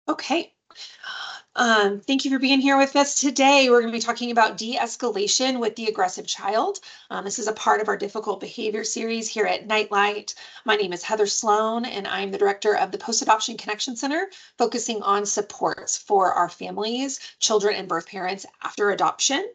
Okay. Thank you for being here with us today. We're going to be talking about de-escalation with the aggressive child. This is a part of our difficult behavior series here at Nightlight. My name is Heather Sloan, and I'm the director of the Post-Adoption Connection Center, focusing on supports for our families, children, and birth parents after adoption.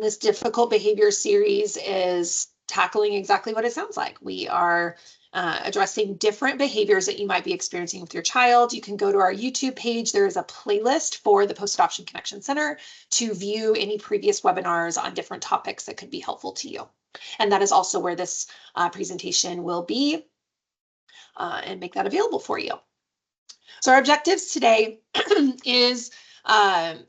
This difficult behavior series is tackling exactly what it sounds like. We are addressing different behaviors that you might be experiencing with your child. You can go to our YouTube page. There is a playlist for the Post-Adoption Connection Center to view any previous webinars on different topics that could be helpful to you. And that is also where this presentation will be and make that available for you. So our objectives today is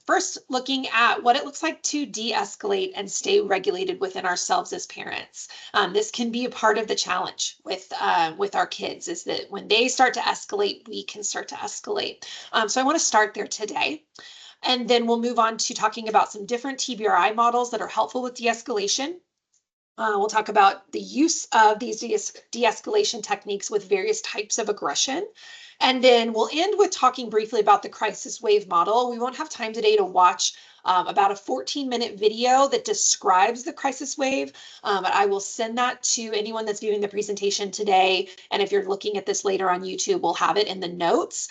first looking at what it looks like to de-escalate and stay regulated within ourselves as parents. This can be a part of the challenge with our kids, is that when they start to escalate, we can start to escalate. So I want to start there today. And then we'll move on to talking about some different TBRI models that are helpful with de-escalation. We'll talk about the use of these de-escalation techniques with various types of aggression. And then we'll end with talking briefly about the crisis wave model. We won't have time today to watch about a 14-minute video that describes the crisis wave, but I will send that to anyone that's viewing the presentation today. And if you're looking at this later on YouTube, we'll have it in the notes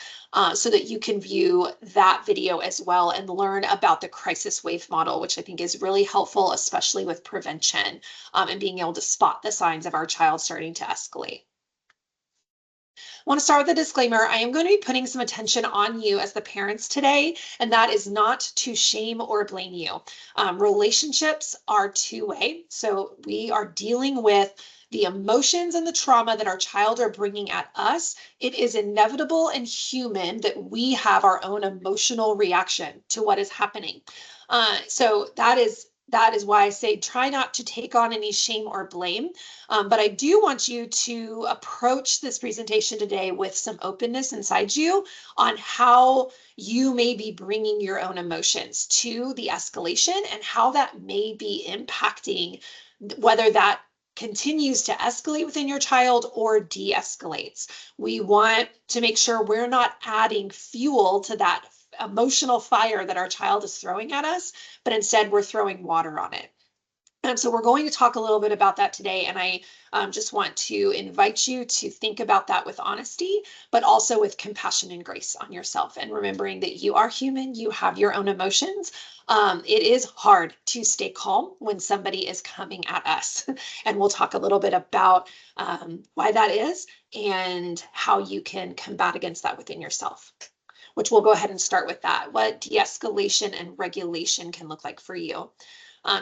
so that you can view that video as well and learn about the crisis wave model, which I think is really helpful, especially with prevention and being able to spot the signs of our child starting to escalate. I want to start with a disclaimer. I am going to be putting some attention on you as the parents today, and that is not to shame or blame you. Relationships are two-way, so we are dealing with the emotions and the trauma that our child are bringing at us. It is inevitable and human that we have our own emotional reaction to what is happening. So that is why I say try not to take on any shame or blame. But I do want you to approach this presentation today with some openness inside you on how you may be bringing your own emotions to the escalation and how that may be impacting whether that continues to escalate within your child or de-escalates. We want to make sure we're not adding fuel to that emotional fire that our child is throwing at us, but instead we're throwing water on it. And so we're going to talk a little bit about that today. And I just want to invite you to think about that with honesty, but also with compassion and grace on yourself, and remembering that you are human, you have your own emotions. It is hard to stay calm when somebody is coming at us. And we'll talk a little bit about why that is and how you can combat against that within yourself, which we'll go ahead and start with that, what de-escalation and regulation can look like for you.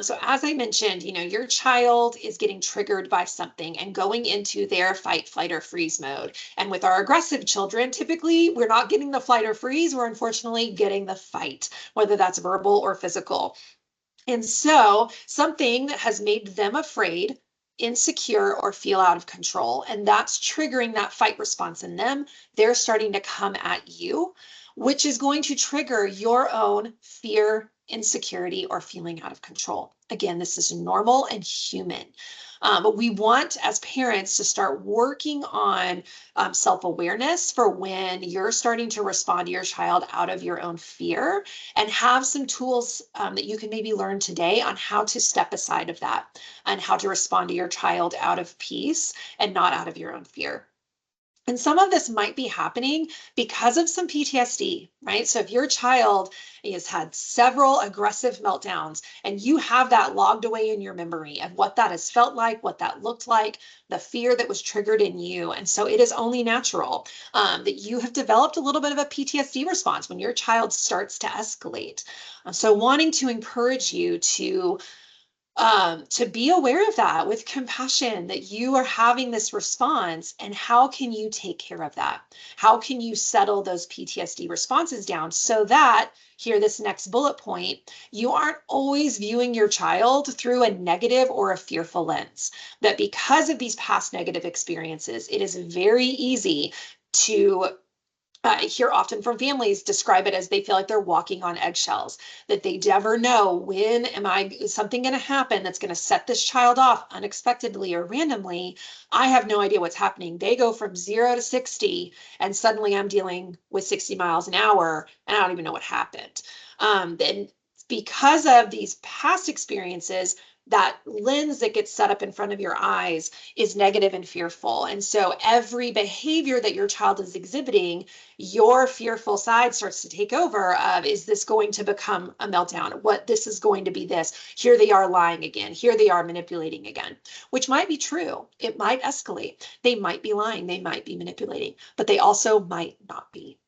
So as I mentioned, your child is getting triggered by something and going into their fight, flight, or freeze mode. And with our aggressive children, typically we're not getting the flight or freeze, we're unfortunately getting the fight, whether that's verbal or physical. And so something that has made them afraid, insecure, or feel out of control, and that's triggering that fight response in them. They're starting to come at you, which is going to trigger your own fear, insecurity, or feeling out of control. Again, this is normal and human. But we want, as parents, to start working on self-awareness for when you're starting to respond to your child out of your own fear, and have some tools that you can maybe learn today on how to step aside of that and how to respond to your child out of peace and not out of your own fear. And some of this might be happening because of some PTSD, right? So if your child has had several aggressive meltdowns and you have that logged away in your memory of what that has felt like, what that looked like, the fear that was triggered in you. And so it is only natural that you have developed a little bit of a PTSD response when your child starts to escalate. So wanting to encourage you to be aware of that with compassion, that you are having this response, and how can you take care of that? How can you settle those PTSD responses down so that, here, this next bullet point, you aren't always viewing your child through a negative or a fearful lens? That because of these past negative experiences, it is very easy to I hear often from families describe it as they feel like they're walking on eggshells, that they never know when is something going to happen that's going to set this child off unexpectedly or randomly. I have no idea what's happening. They go from 0 to 60 and suddenly I'm dealing with 60 miles an hour and I don't even know what happened. Then because of these past experiences, that lens that gets set up in front of your eyes is negative and fearful. And so every behavior that your child is exhibiting, your fearful side starts to take over of, is this going to become a meltdown? What this is going to be this. Here they are lying again. Here they are manipulating again, which might be true. It might escalate. They might be lying. They might be manipulating, but they also might not be.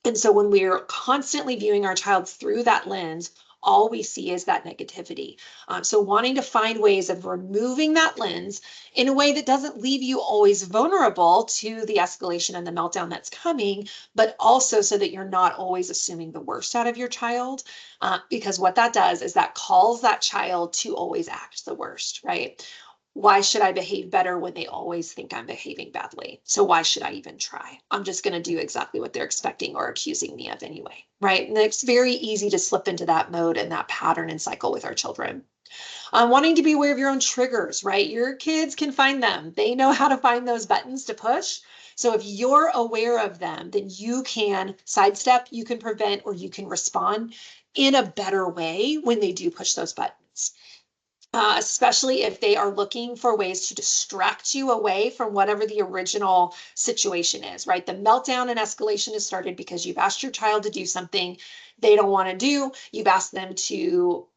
And so when we're constantly viewing our child through that lens, all we see is that negativity. So wanting to find ways of removing that lens in a way that doesn't leave you always vulnerable to the escalation and the meltdown that's coming, but also so that you're not always assuming the worst out of your child. Because what that does is that calls that child to always act the worst, right? Why should I behave better when they always think I'm behaving badly? So why should I even try? I'm just going to do exactly what they're expecting or accusing me of anyway, right? And it's very easy to slip into that mode and that pattern and cycle with our children. Wanting to be aware of your own triggers, right? Your kids can find them. They know how to find those buttons to push. So if you're aware of them, then you can sidestep, you can prevent, or you can respond in a better way when they do push those buttons. Especially if they are looking for ways to distract you away from whatever the original situation is, right? The meltdown and escalation has started because you've asked your child to do something they don't want to do. You've asked them to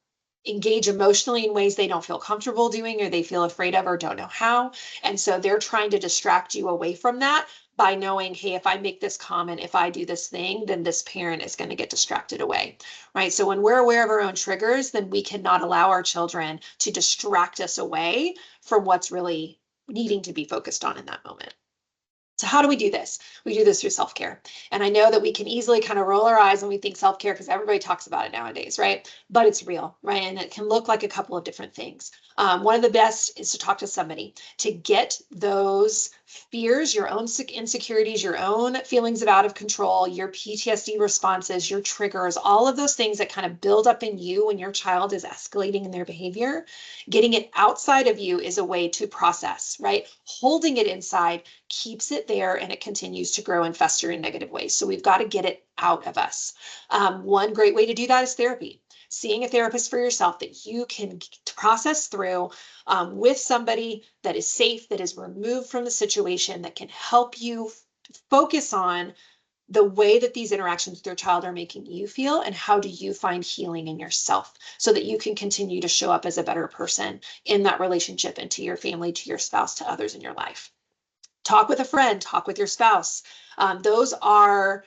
engage emotionally in ways they don't feel comfortable doing or they feel afraid of or don't know how. And so they're trying to distract you away from that by knowing, hey, if I make this comment, if I do this thing, then this parent is going to get distracted away, right? So when we're aware of our own triggers, then we cannot allow our children to distract us away from what's really needing to be focused on in that moment. So how do we do this? We do this through self-care. And I know that we can easily kind of roll our eyes when we think self-care because everybody talks about it nowadays, right? But it's real, right? And it can look like a couple of different things. One of the best is to talk to somebody to get those fears, your own insecurities, your own feelings of out of control, your PTSD responses, your triggers, all of those things that kind of build up in you when your child is escalating in their behavior. Getting it outside of you is a way to process, right? Holding it inside keeps it there and it continues to grow and fester in negative ways. So we've got to get it out of us. One great way to do that is therapy. Seeing a therapist for yourself that you can process through with somebody that is safe, that is removed from the situation, that can help you focus on the way that these interactions with your child are making you feel and how do you find healing in yourself so that you can continue to show up as a better person in that relationship and to your family, to your spouse, to others in your life. Talk with a friend, talk with your spouse. Those are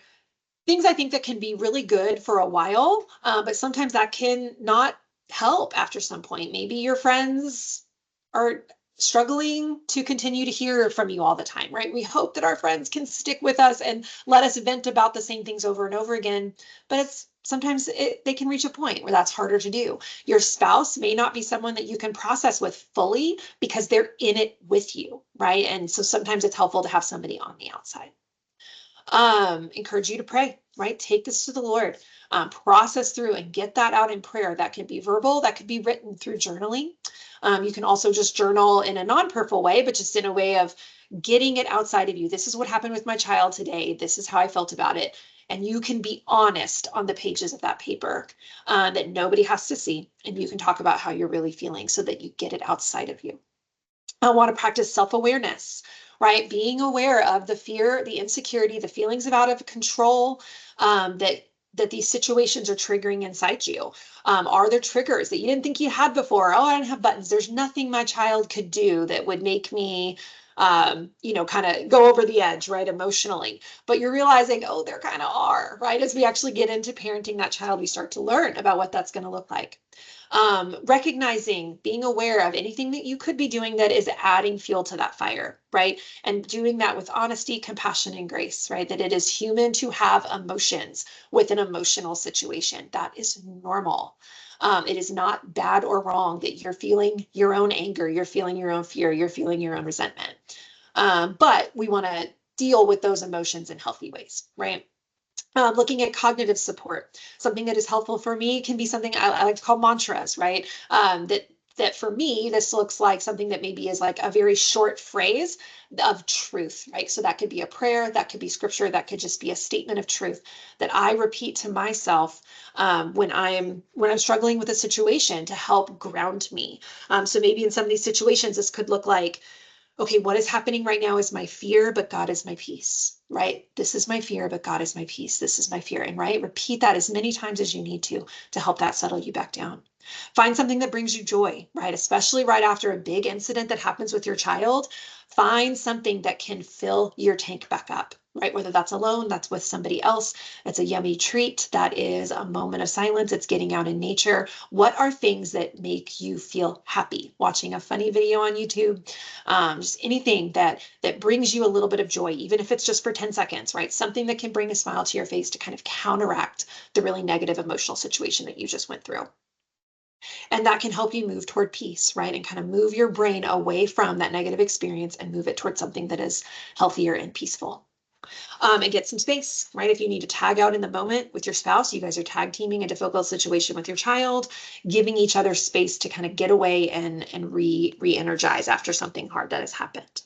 things I think that can be really good for a while, but sometimes that can not help after some point. Maybe your friends are struggling to continue to hear from you all the time, right? We hope that our friends can stick with us and let us vent about the same things over and over again, but they can reach a point where that's harder to do. Your spouse may not be someone that you can process with fully because they're in it with you, right? And so sometimes it's helpful to have somebody on the outside. Encourage you to pray, right? Take this to the Lord, process through and get that out in prayer. That can be verbal, that could be written through journaling. You can also just journal in a non-purposeful way, but just in a way of getting it outside of you. This is what happened with my child today. This is how I felt about it. And you can be honest on the pages of that paper that nobody has to see. And you can talk about how you're really feeling so that you get it outside of you. I want to practice self-awareness, right? Being aware of the fear, the insecurity, the feelings of out of control that these situations are triggering inside you. Are there triggers that you didn't think you had before? Oh, I don't have buttons. There's nothing my child could do that would make me, kind of go over the edge, right? Emotionally. But you're realizing, oh, there kind of are, right? As we actually get into parenting that child, we start to learn about what that's going to look like. Recognizing, being aware of anything that you could be doing that is adding fuel to that fire, right? And doing that with honesty, compassion, and grace, right? That it is human to have emotions with an emotional situation. That is normal. It is not bad or wrong that you're feeling your own anger, you're feeling your own fear, you're feeling your own resentment. But we want to deal with those emotions in healthy ways, right? Looking at cognitive support, something that is helpful for me can be something I like to call mantras, right? That for me, this looks like something that maybe is like a very short phrase of truth, right? So that could be a prayer, that could be scripture, that could just be a statement of truth that I repeat to myself when I'm struggling with a situation to help ground me. So maybe in some of these situations, this could look like, okay, what is happening right now is my fear, but God is my peace, right? This is my fear, but God is my peace. This is my fear. And right, repeat that as many times as you need to help that settle you back down. Find something that brings you joy, right? Especially right after a big incident that happens with your child. Find something that can fill your tank back up, right? Whether that's alone, that's with somebody else, it's a yummy treat, that is a moment of silence, it's getting out in nature. What are things that make you feel happy? Watching a funny video on YouTube, just anything that brings you a little bit of joy, even if it's just for 10 seconds, right? Something that can bring a smile to your face to kind of counteract the really negative emotional situation that you just went through. And that can help you move toward peace, right? And kind of move your brain away from that negative experience and move it towards something that is healthier and peaceful. And get some space, right? If you need to tag out in the moment with your spouse, you guys are tag teaming a difficult situation with your child, giving each other space to kind of get away and re-energize after something hard that has happened.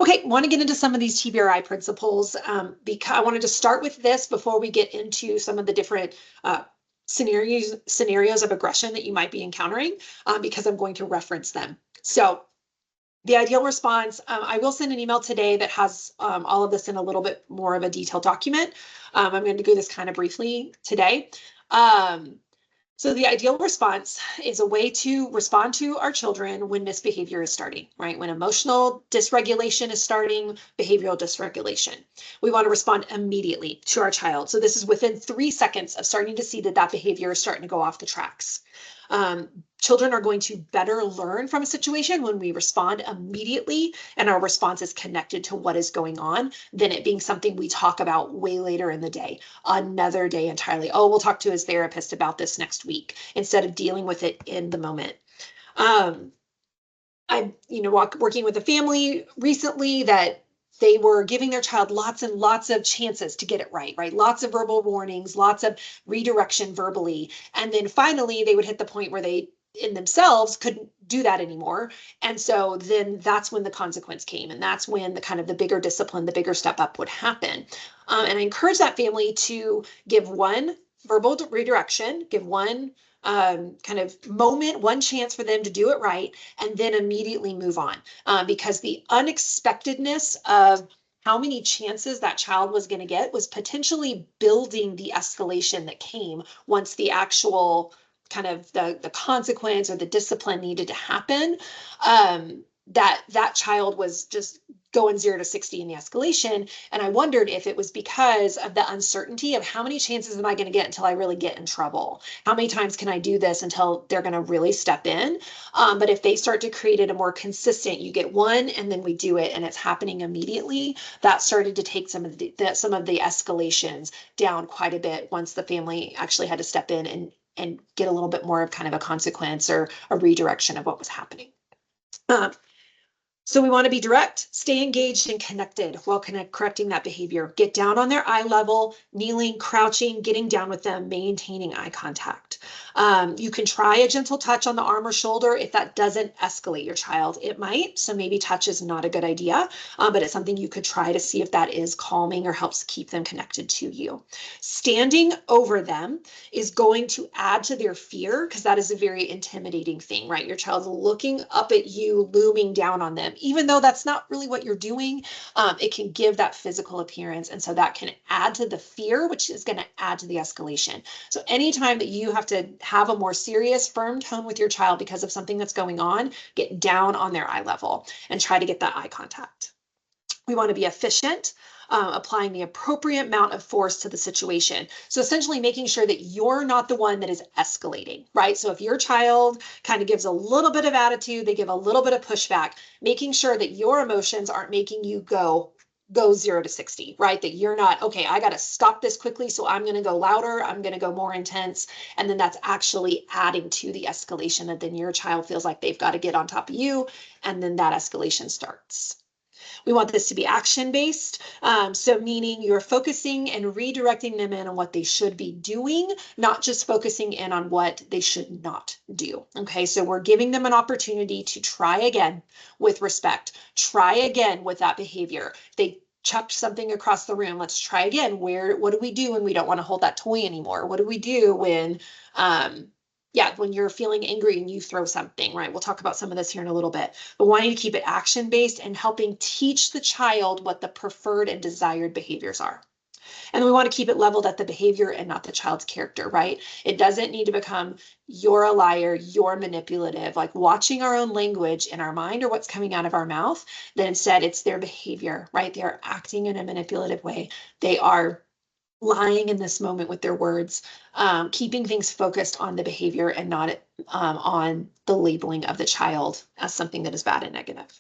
Okay, want to get into some of these TBRI principles because I wanted to start with this before we get into some of the different scenarios of aggression that you might be encountering because I'm going to reference them. So the ideal response, I will send an email today that has all of this in a little bit more of a detailed document. I'm going to go this kind of briefly today. So the ideal response is a way to respond to our children when misbehavior is starting, right? When emotional dysregulation is starting, behavioral dysregulation. We want to respond immediately to our child. So this is within 3 seconds of starting to see that that behavior is starting to go off the tracks. Children are going to better learn from a situation when we respond immediately and our response is connected to what is going on than it being something we talk about way later in the day, another day entirely. Oh, we'll talk to his therapist about this next week instead of dealing with it in the moment. I'm, working with a family recently that they were giving their child lots and lots of chances to get it right? Lots of verbal warnings, lots of redirection verbally. And then finally they would hit the point where they in themselves couldn't do that anymore. And so then that's when the consequence came. And that's when the kind of the bigger discipline, the bigger step up would happen. And I encourage that family to give one verbal redirection, give one kind of moment, one chance for them to do it right, and then immediately move on. Because the unexpectedness of how many chances that child was going to get was potentially building the escalation that came once the actual kind of the consequence or the discipline needed to happen. That child was just going 0 to 60 in the escalation. And I wondered if it was because of the uncertainty of how many chances am I going to get until I really get in trouble? How many times can I do this until they're going to really step in? But if they start to create it a more consistent, you get one and then we do it and it's happening immediately, that started to take some of the escalations down quite a bit once the family actually had to step in and get a little bit more of kind of a consequence or a redirection of what was happening. So we want to be direct, stay engaged and connected while correcting that behavior. Get down on their eye level, kneeling, crouching, getting down with them, maintaining eye contact. You can try a gentle touch on the arm or shoulder if that doesn't escalate your child. It might, so maybe touch is not a good idea, but it's something you could try to see if that is calming or helps keep them connected to you. Standing over them is going to add to their fear because that is a very intimidating thing, right? Your child's looking up at you, looming down on them. Even though that's not really what you're doing, it can give that physical appearance. And so that can add to the fear, which is going to add to the escalation. So anytime that you have to have a more serious, firm tone with your child because of something that's going on, get down on their eye level and try to get that eye contact. We want to be efficient, applying the appropriate amount of force to the situation. So essentially making sure that you're not the one that is escalating, right? So if your child kind of gives a little bit of attitude, they give a little bit of pushback, making sure that your emotions aren't making you go 0 to 60, right? That you're not, okay, I got to stop this quickly. So I'm going to go louder. I'm going to go more intense. And then that's actually adding to the escalation that then your child feels like they've got to get on top of you. And then that escalation starts. We want this to be action-based. So meaning you're focusing and redirecting them in on what they should be doing, not just focusing in on what they should not do. Okay, so we're giving them an opportunity to try again with respect, try again with that behavior. They chucked something across the room. Let's try again. What do we do when we don't want to hold that toy anymore? What do we do when, when you're feeling angry and you throw something, right? We'll talk about some of this here in a little bit, but wanting to keep it action-based and helping teach the child what the preferred and desired behaviors are. And we want to keep it leveled at the behavior and not the child's character, right? It doesn't need to become you're a liar, you're manipulative, like watching our own language in our mind or what's coming out of our mouth. Then instead it's their behavior, right? They're acting in a manipulative way. They are lying in this moment with their words, keeping things focused on the behavior and not on the labeling of the child as something that is bad and negative.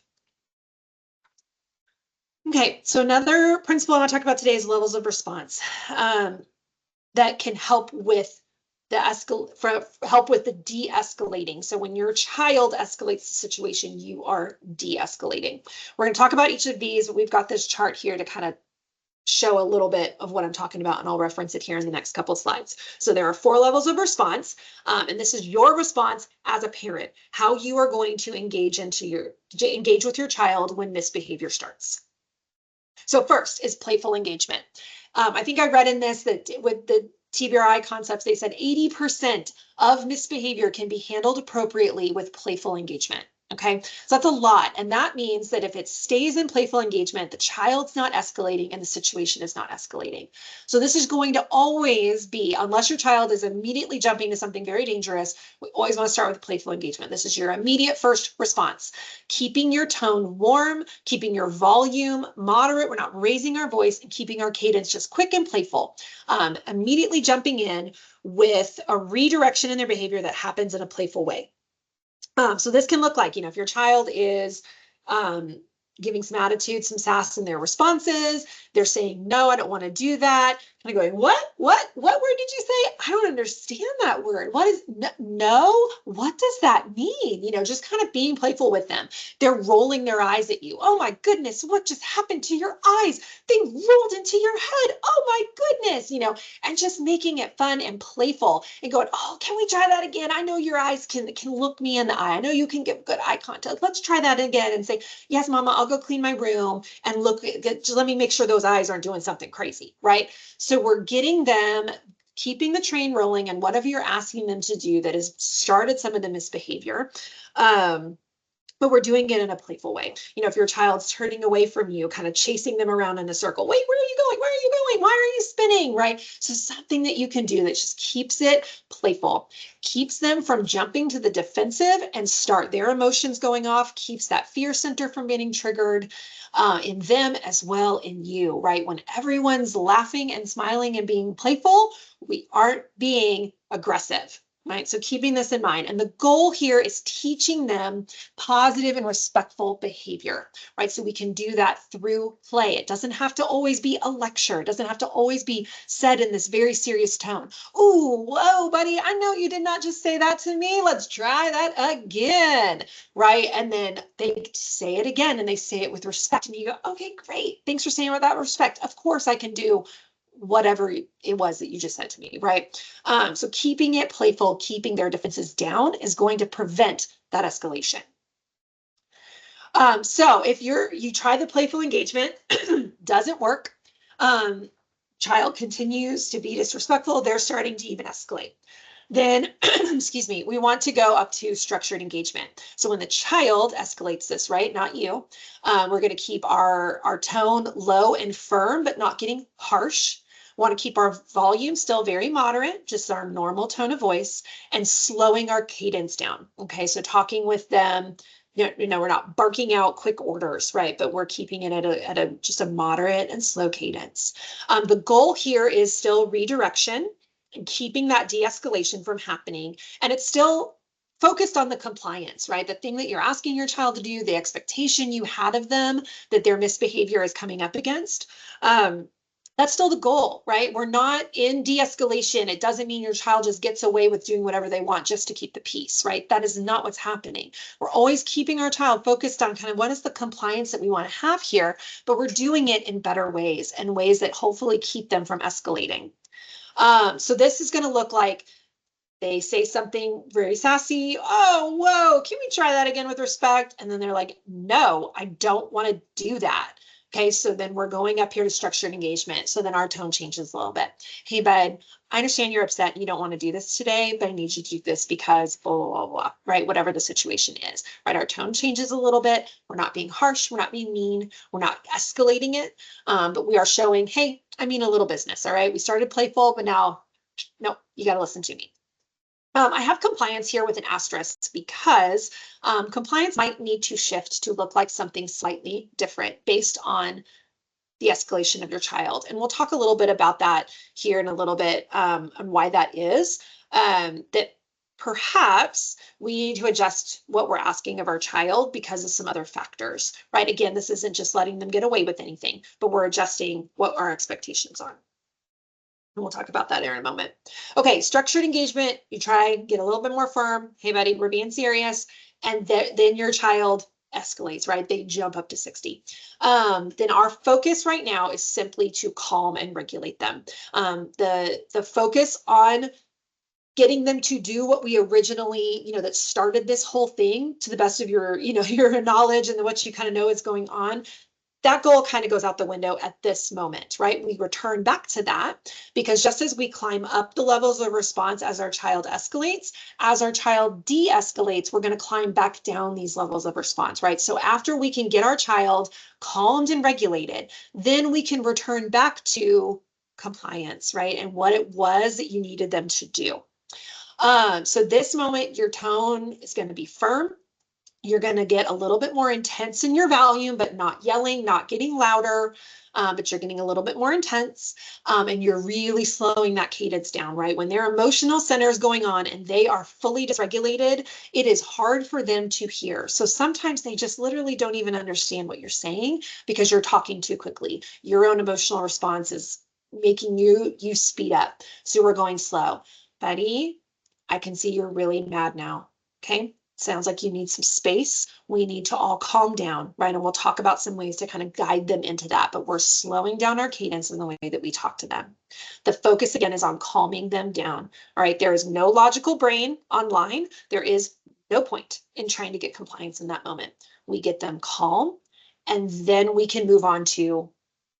Okay, so another principle I want to talk about today is levels of response that can help with help with the de-escalating. So when your child escalates the situation, you are de-escalating. We're going to talk about each of these. We've got this chart here to kind of show a little bit of what I'm talking about, and I'll reference it here in the next couple of slides. So there are 4 levels of response, and this is your response as a parent, how you are going to engage with your child when misbehavior starts. So first is playful engagement. I think I read in this that with the TBRI concepts, they said 80% of misbehavior can be handled appropriately with playful engagement. Okay, so that's a lot. And that means that if it stays in playful engagement, the child's not escalating and the situation is not escalating. So this is going to always be, unless your child is immediately jumping to something very dangerous, we always want to start with playful engagement. This is your immediate first response. Keeping your tone warm, keeping your volume moderate, we're not raising our voice, and keeping our cadence just quick and playful. Immediately jumping in with a redirection in their behavior that happens in a playful way. So this can look like, if your child is giving some attitude, some sass in their responses, they're saying, no, I don't want to do that. Kind of going, what word did you say? I don't understand that word. What is no? What does that mean? Just kind of being playful with them. They're rolling their eyes at you. Oh my goodness, what just happened to your eyes? They rolled into your head. Oh my goodness, and just making it fun and playful and going, oh, can we try that again? I know your eyes can look me in the eye. I know you can give good eye contact. Let's try that again and say, yes, mama, I'll go clean my room and just let me make sure those eyes aren't doing something crazy, right? So we're getting them, keeping the train rolling and whatever you're asking them to do that has started some of the misbehavior. But we're doing it in a playful way. If your child's turning away from you, kind of chasing them around in a circle, wait, where are you going? Where are you going? Why are you spinning? Right? So something that you can do that just keeps it playful, keeps them from jumping to the defensive and start their emotions going off, keeps that fear center from getting triggered in them as well in you, right? When everyone's laughing and smiling and being playful, we aren't being aggressive. Right? So keeping this in mind. And the goal here is teaching them positive and respectful behavior, right? So we can do that through play. It doesn't have to always be a lecture. It doesn't have to always be said in this very serious tone. Ooh, whoa, buddy, I know you did not just say that to me. Let's try that again, right? And then they say it again and they say it with respect. And you go, okay, great. Thanks for saying it with that respect. Of course I can do whatever it was that you just said to me, right? So keeping it playful, keeping their defenses down is going to prevent that escalation. So if you try the playful engagement, doesn't work, child continues to be disrespectful, they're starting to even escalate. Then, excuse me, we want to go up to structured engagement. So when the child escalates this, right, not you, we're going to keep our tone low and firm, but not getting harsh. Want to keep our volume still very moderate, just our normal tone of voice, and slowing our cadence down. Okay, so talking with them, we're not barking out quick orders, right? But we're keeping it at just a moderate and slow cadence. The goal here is still redirection and keeping that de-escalation from happening. And it's still focused on the compliance, right? The thing that you're asking your child to do, the expectation you had of them that their misbehavior is coming up against. That's still the goal, right? We're not in de-escalation. It doesn't mean your child just gets away with doing whatever they want just to keep the peace, right? That is not what's happening. We're always keeping our child focused on kind of what is the compliance that we want to have here, but we're doing it in better ways and ways that hopefully keep them from escalating. So this is going to look like they say something very sassy. Oh, whoa, can we try that again with respect? And then they're like, no, I don't want to do that. Okay, so then we're going up here to structured engagement. So then our tone changes a little bit. Hey, bud, I understand you're upset and you don't want to do this today, but I need you to do this because blah, blah, blah, blah, right? Whatever the situation is, right? Our tone changes a little bit. We're not being harsh. We're not being mean. We're not escalating it, but we are showing, hey, I mean a little business, all right? We started playful, but now, no, you got to listen to me. I have compliance here with an asterisk because compliance might need to shift to look like something slightly different based on the escalation of your child. And we'll talk a little bit about that here in a little bit and why that is. That perhaps we need to adjust what we're asking of our child because of some other factors, right? Again, this isn't just letting them get away with anything, but we're adjusting what our expectations are. And we'll talk about that in a moment. Okay, structured engagement, you try, get a little bit more firm. Hey, buddy, we're being serious. And then your child escalates, right? They jump up to 60. Then our focus right now is simply to calm and regulate them. The focus on getting them to do what we originally, that started this whole thing to the best of your, your knowledge and what you kind of know is going on, that goal kind of goes out the window at this moment, right? We return back to that because just as we climb up the levels of response as our child escalates, as our child de-escalates, we're going to climb back down these levels of response, right? So after we can get our child calmed and regulated, then we can return back to compliance, right? And what it was that you needed them to do. So this moment, your tone is going to be firm. You're going to get a little bit more intense in your volume, but not yelling, not getting louder, but you're getting a little bit more intense. And you're really slowing that cadence down, right? When their emotional center is going on and they are fully dysregulated, it is hard for them to hear. So sometimes they just literally don't even understand what you're saying because you're talking too quickly. Your own emotional response is making you speed up. So we're going slow. Buddy, I can see you're really mad now. Okay. Sounds like you need some space. We need to all calm down, right? And we'll talk about some ways to kind of guide them into that, but we're slowing down our cadence in the way that we talk to them. The focus again is on calming them down. All right. There is no logical brain online. There is no point in trying to get compliance in that moment. We get them calm and then we can move on to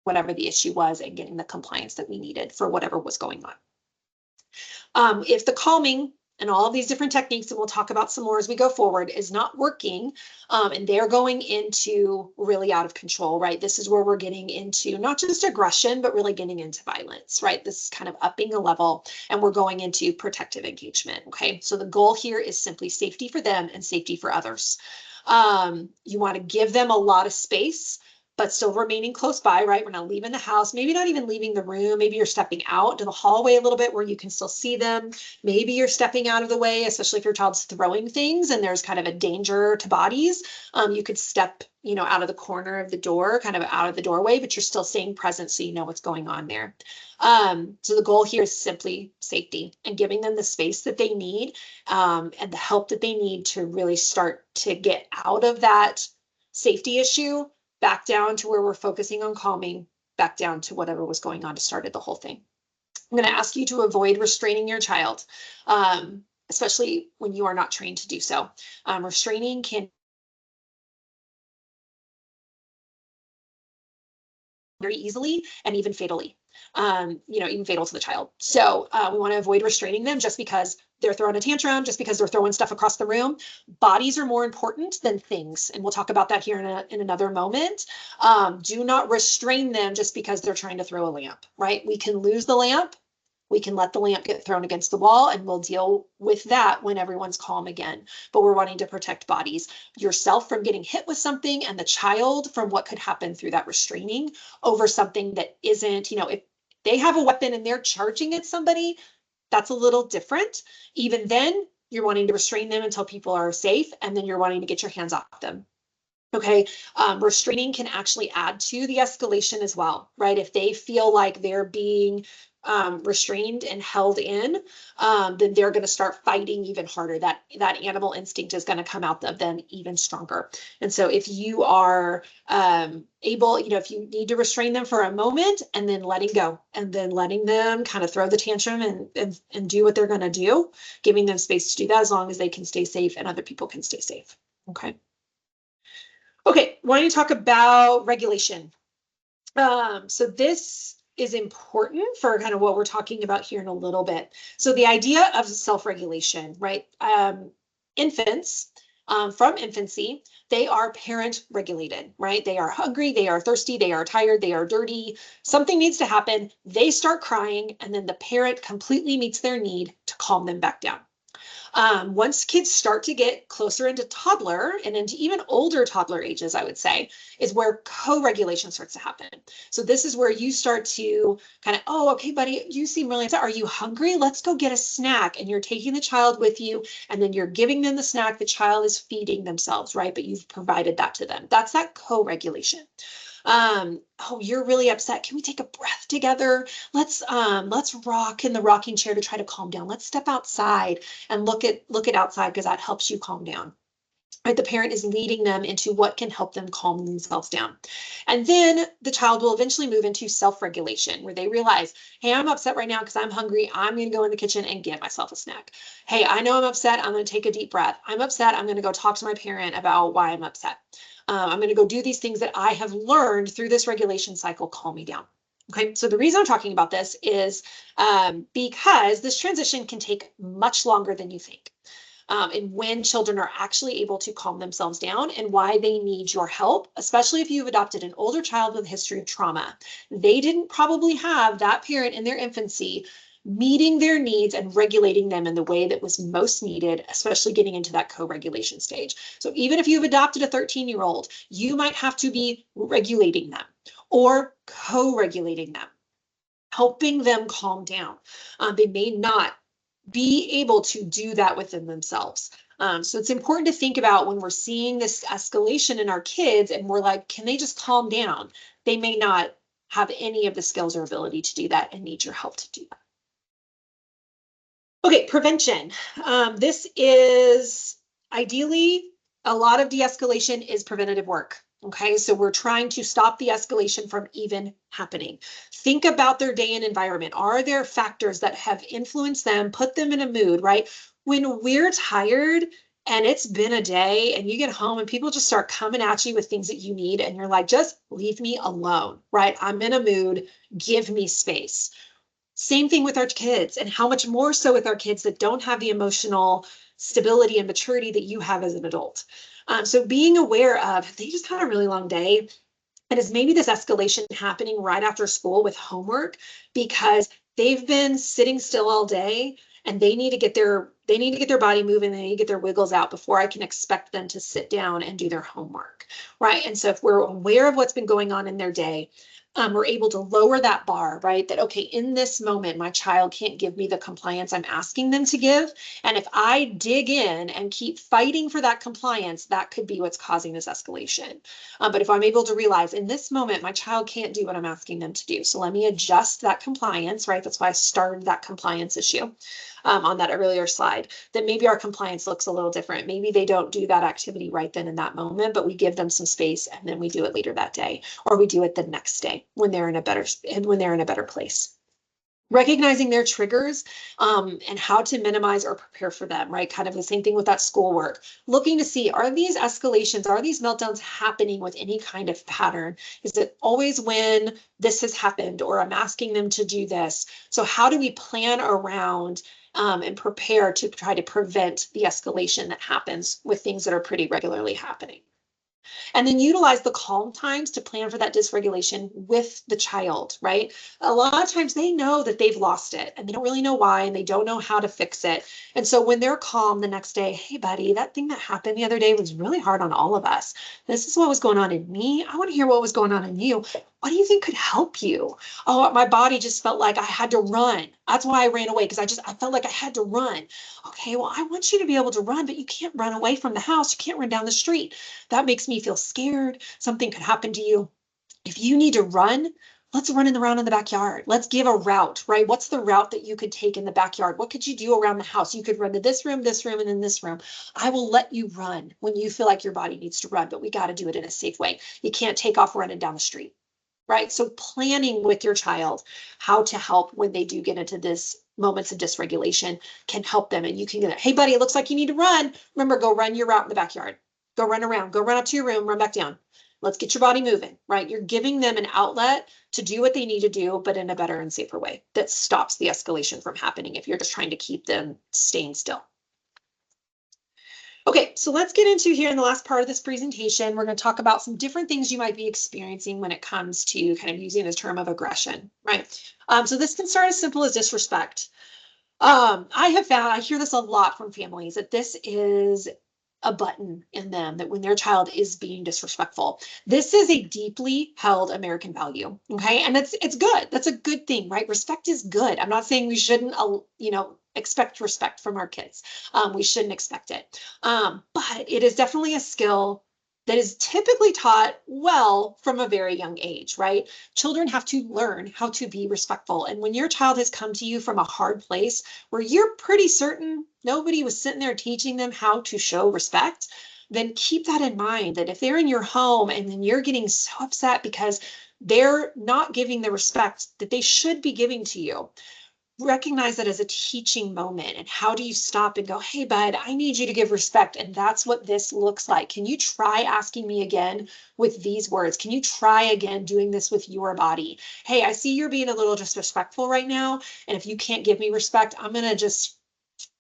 whatever the issue was and getting the compliance that we needed for whatever was going on. If the calming and all of these different techniques, and we'll talk about some more as we go forward, is not working, and they're going into really out of control, right? This is where we're getting into not just aggression, but really getting into violence, right? This is kind of upping a level, and we're going into protective engagement, okay? So the goal here is simply safety for them and safety for others. You want to give them a lot of space, but still remaining close by, right? We're not leaving the house, maybe not even leaving the room. Maybe you're stepping out to the hallway a little bit where you can still see them. Maybe you're stepping out of the way, especially if your child's throwing things and there's kind of a danger to bodies. You could step, out of the corner of the door, kind of out of the doorway, but you're still staying present so you know what's going on there. So the goal here is simply safety and giving them the space that they need and the help that they need to really start to get out of that safety issue, back down to where we're focusing on calming, back down to whatever was going on to started the whole thing. I'm going to ask you to avoid restraining your child, especially when you are not trained to do so. Restraining can very easily and even fatally, even fatal to the child. So we want to avoid restraining them just because they're throwing a tantrum, just because they're throwing stuff across the room. Bodies are more important than things. And we'll talk about that here in another moment. Do not restrain them just because they're trying to throw a lamp, right? We can lose the lamp. We can let the lamp get thrown against the wall and we'll deal with that when everyone's calm again. But we're wanting to protect bodies, yourself from getting hit with something and the child from what could happen through that restraining over something that isn't, if they have a weapon and they're charging at somebody, that's a little different. Even then, you're wanting to restrain them until people are safe and then you're wanting to get your hands off them. Okay, restraining can actually add to the escalation as well, right? If they feel like they're being restrained and held in, then they're going to start fighting even harder. That animal instinct is going to come out of them even stronger. And so if you are able, if you need to restrain them for a moment and then letting go and then letting them kind of throw the tantrum and do what they're going to do, giving them space to do that as long as they can stay safe and other people can stay safe. Okay. Okay, why don't you talk about regulation? So this is important for kind of what we're talking about here in a little bit. So the idea of self-regulation, right? Infants, from infancy, they are parent regulated, right? They are hungry, they are thirsty, they are tired, they are dirty. Something needs to happen. They start crying, and then the parent completely meets their need to calm them back down. Once kids start to get closer into toddler and into even older toddler ages, I would say, is where co-regulation starts to happen. So this is where you start to kind of, oh, okay, buddy, you seem really upset. Are you hungry? Let's go get a snack. And you're taking the child with you, and then you're giving them the snack. The child is feeding themselves, right? But you've provided that to them. That's that co-regulation. Oh, you're really upset. Can we take a breath together? Let's rock in the rocking chair to try to calm down. Let's step outside and look at outside because that helps you calm down. Right, the parent is leading them into what can help them calm themselves down. And then the child will eventually move into self-regulation, where they realize, hey, I'm upset right now because I'm hungry. I'm going to go in the kitchen and get myself a snack. Hey, I know I'm upset. I'm going to take a deep breath. I'm upset. I'm going to go talk to my parent about why I'm upset. I'm going to go do these things that I have learned through this regulation cycle. Calm me down. Okay, so the reason I'm talking about this is because this transition can take much longer than you think. And when children are actually able to calm themselves down and why they need your help, especially if you've adopted an older child with a history of trauma. They didn't probably have that parent in their infancy meeting their needs and regulating them in the way that was most needed, especially getting into that co-regulation stage. So even if you've adopted a 13-year-old, you might have to be regulating them or co-regulating them, helping them calm down. They may not be able to do that within themselves. So it's important to think about when we're seeing this escalation in our kids and we're like, can they just calm down? They may not have any of the skills or ability to do that and need your help to do that. Okay, prevention. This is ideally a lot of de-escalation is preventative work. Okay, so we're trying to stop the escalation from even happening. Think about their day and environment. Are there factors that have influenced them, put them in a mood, right? When we're tired and it's been a day and you get home and people just start coming at you with things that you need and you're like, just leave me alone, right? I'm in a mood, give me space. Same thing with our kids, and how much more so with our kids that don't have the emotional stability and maturity that you have as an adult. So being aware of, they just had a really long day, and is maybe this escalation happening right after school with homework because they've been sitting still all day and they need to get their body moving, they need to get their wiggles out before I can expect them to sit down and do their homework, right? And so if we're aware of what's been going on in their day, we're able to lower that bar, right? That, okay, in this moment, my child can't give me the compliance I'm asking them to give. And if I dig in and keep fighting for that compliance, that could be what's causing this escalation. But if I'm able to realize in this moment, my child can't do what I'm asking them to do. So let me adjust that compliance, right? That's why I started that compliance issue on that earlier slide, that maybe our compliance looks a little different. Maybe they don't do that activity right then in that moment, but we give them some space and then we do it later that day, or we do it the next day when they're in a better place. Recognizing their triggers and how to minimize or prepare for them, right? Kind of the same thing with that schoolwork. Looking to see, are these escalations, are these meltdowns happening with any kind of pattern? Is it always when this has happened or I'm asking them to do this? So how do we plan around and prepare to try to prevent the escalation that happens with things that are pretty regularly happening? And then utilize the calm times to plan for that dysregulation with the child, right? A lot of times they know that they've lost it and they don't really know why and they don't know how to fix it. And so when they're calm the next day, hey, buddy, that thing that happened the other day was really hard on all of us. This is what was going on in me. I want to hear what was going on in you. What do you think could help you? Oh, my body just felt like I had to run. That's why I ran away, because I felt like I had to run. Okay, well, I want you to be able to run, but you can't run away from the house. You can't run down the street. That makes me feel scared. Something could happen to you. If you need to run, let's run around in the backyard. Let's give a route, right? What's the route that you could take in the backyard? What could you do around the house? You could run to this room, and then this room. I will let you run when you feel like your body needs to run, but we got to do it in a safe way. You can't take off running down the street, right? So planning with your child how to help when they do get into this moments of dysregulation can help them. And you can get, hey, buddy, it looks like you need to run. Remember, go run your route in the backyard. Go run around. Go run up to your room. Run back down. Let's get your body moving, right? You're giving them an outlet to do what they need to do, but in a better and safer way that stops the escalation from happening if you're just trying to keep them staying still. Okay, so let's get into here in the last part of this presentation. We're going to talk about some different things you might be experiencing when it comes to kind of using this term of aggression, right? So this can start as simple as disrespect. I have found, I hear this a lot from families, that this is a button in them, that when their child is being disrespectful. This is a deeply held American value, okay? And it's good. That's a good thing, right? Respect is good. I'm not saying we shouldn't, expect respect from our kids. We shouldn't expect it. But it is definitely a skill that is typically taught well from a very young age, right? Children have to learn how to be respectful. And when your child has come to you from a hard place where you're pretty certain nobody was sitting there teaching them how to show respect, then keep that in mind, that if they're in your home and then you're getting so upset because they're not giving the respect that they should be giving to you, recognize that as a teaching moment. And how do you stop and go, hey, bud, I need you to give respect. And that's what this looks like. Can you try asking me again with these words? Can you try again doing this with your body? Hey, I see you're being a little disrespectful right now. And if you can't give me respect, I'm going to just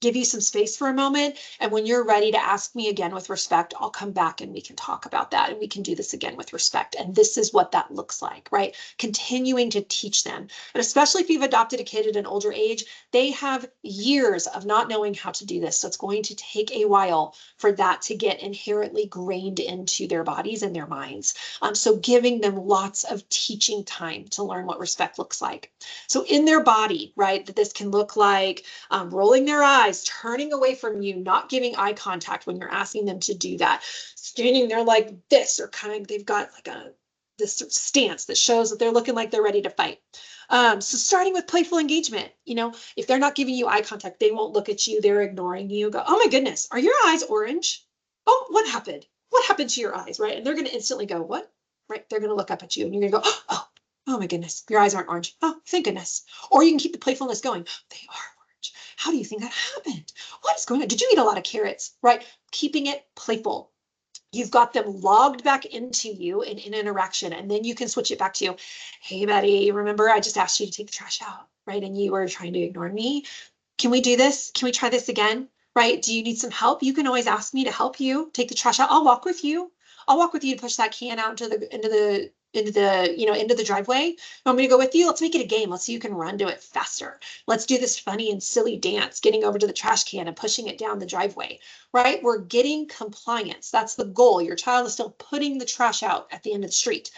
give you some space for a moment. And when you're ready to ask me again with respect, I'll come back and we can talk about that. And we can do this again with respect. And this is what that looks like, right? Continuing to teach them. And especially if you've adopted a kid at an older age, they have years of not knowing how to do this. So it's going to take a while for that to get inherently grained into their bodies and their minds. So giving them lots of teaching time to learn what respect looks like. So in their body, right, that this can look like rolling their eyes, turning away from you, not giving eye contact when you're asking them to do that, standing there like this, or kind of, they've got like this stance that shows that they're looking like they're ready to fight. So starting with playful engagement, if they're not giving you eye contact, they won't look at you, they're ignoring you, go, oh my goodness, are your eyes orange? Oh, what happened? What happened to your eyes, right? And they're going to instantly go, what? Right? They're going to look up at you and you're going to go, oh my goodness, your eyes aren't orange. Oh, thank goodness. Or you can keep the playfulness going. They are orange. How do you think that happened? What is going on? Did you eat a lot of carrots? Right? Keeping it playful. You've got them logged back into you in interaction, and then you can switch it back to, hey, buddy, remember I just asked you to take the trash out, right? And you were trying to ignore me. Can we do this? Can we try this again? Right? Do you need some help? You can always ask me to help you take the trash out. I'll walk with you. I'll walk with you to push that can out into the driveway. You want me to go with you? Let's make it a game. Let's see who can run to it faster. Let's do this funny and silly dance, getting over to the trash can and pushing it down the driveway, right? We're getting compliance. That's the goal. Your child is still putting the trash out at the end of the street.